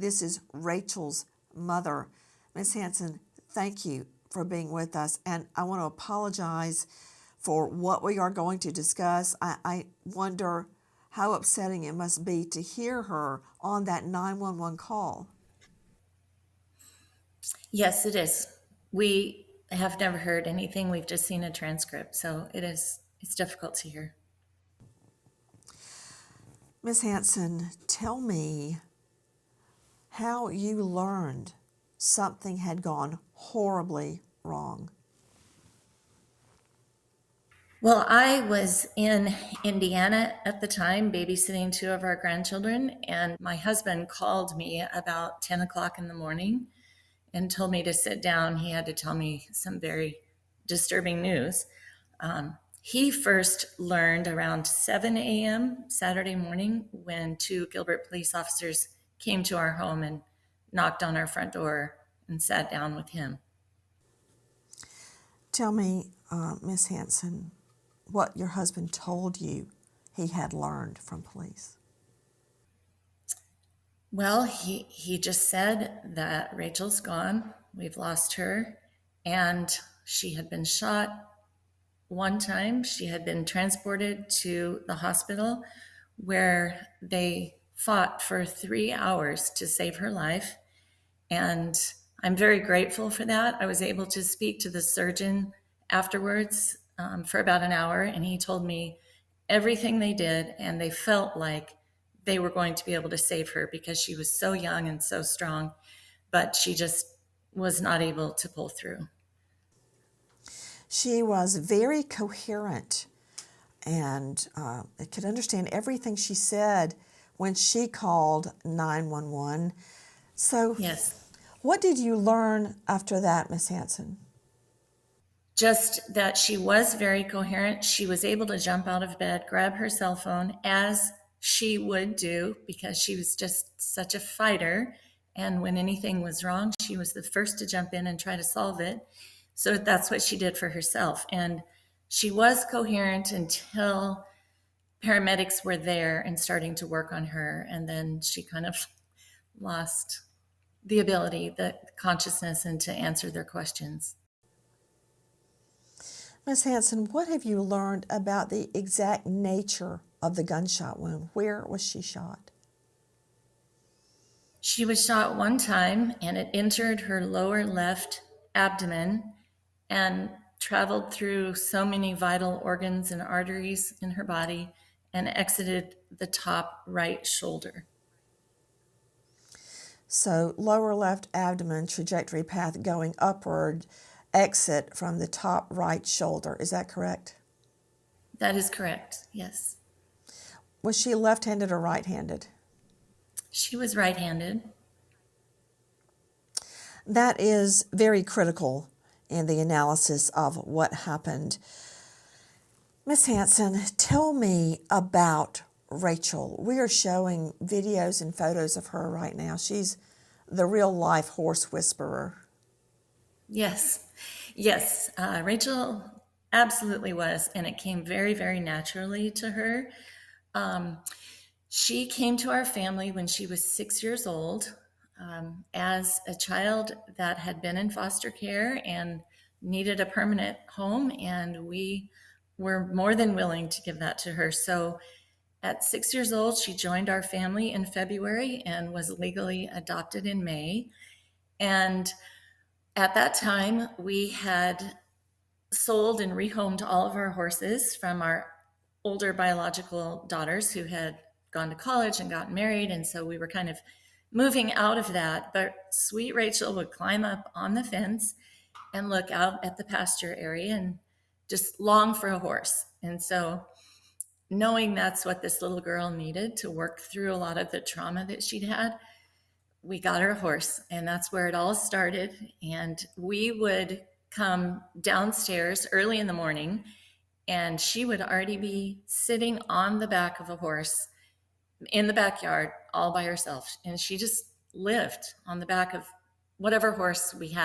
This is Rachel's mother. Ms. Hanson, thank you for being with us. And I want to apologize for what we are going to discuss. I wonder how upsetting it must be to hear her on that 911 call. Yes, it is. We have never heard anything. We've just seen a transcript. So it's difficult to hear. Ms. Hanson, tell me how you learned something had gone horribly wrong. Well, I was in Indiana at the time, babysitting two of our grandchildren, and my husband called me about 10 o'clock in the morning and told me to sit down. He had to tell me some very disturbing news. He first learned around 7 a.m. Saturday morning when two Gilbert police officers came to our home and knocked on our front door and sat down with him. Tell me, Ms. Hanson, what your husband told you he had learned from police. Well, he just said that Rachel's gone. We've lost her. And she had been shot one time. She had been transported to the hospital where they fought for 3 hours to save her life. And I'm very grateful for that. I was able to speak to the surgeon afterwards for about an hour, and he told me everything they did, and they felt like they were going to be able to save her because she was so young and so strong, but she just was not able to pull through. She was very coherent and I could understand everything she said when she called 911. So, Yes. What did you learn after that, Ms. Hanson? Just that she was very coherent. She was able to jump out of bed, grab her cell phone, as she would do, because she was just such a fighter. And when anything was wrong, she was the first to jump in and try to solve it. So that's what she did for herself. And she was coherent until paramedics were there and starting to work on her. And then she kind of lost the ability, the consciousness, and to answer their questions. Ms. Hanson, what have you learned about the exact nature of the gunshot wound? Where was she shot? She was shot one time, and it entered her lower left abdomen and traveled through so many vital organs and arteries in her body and exited the top right shoulder. So, lower left abdomen trajectory path going upward, exit from the top right shoulder. Is that correct? That is correct, yes. Was she left-handed or right-handed? She was right-handed. That is very critical in the analysis of what happened. Ms. Hanson, tell me about Rachel. We are showing videos and photos of her right now. She's the real life horse whisperer. Yes, Rachel absolutely was, and it came very, very naturally to her. She came to our family when she was 6 years old as a child that had been in foster care and needed a permanent home, and we were more than willing to give that to her. So at 6 years old, she joined our family in February and was legally adopted in May. And at that time, we had sold and rehomed all of our horses from our older biological daughters who had gone to college and gotten married. And so we were kind of moving out of that. But sweet Rachel would climb up on the fence and look out at the pasture area and just long for a horse. And so knowing that's what this little girl needed to work through a lot of the trauma that she'd had, we got her a horse, and that's where it all started. And we would come downstairs early in the morning, and she would already be sitting on the back of a horse in the backyard all by herself. And she just lived on the back of whatever horse we had.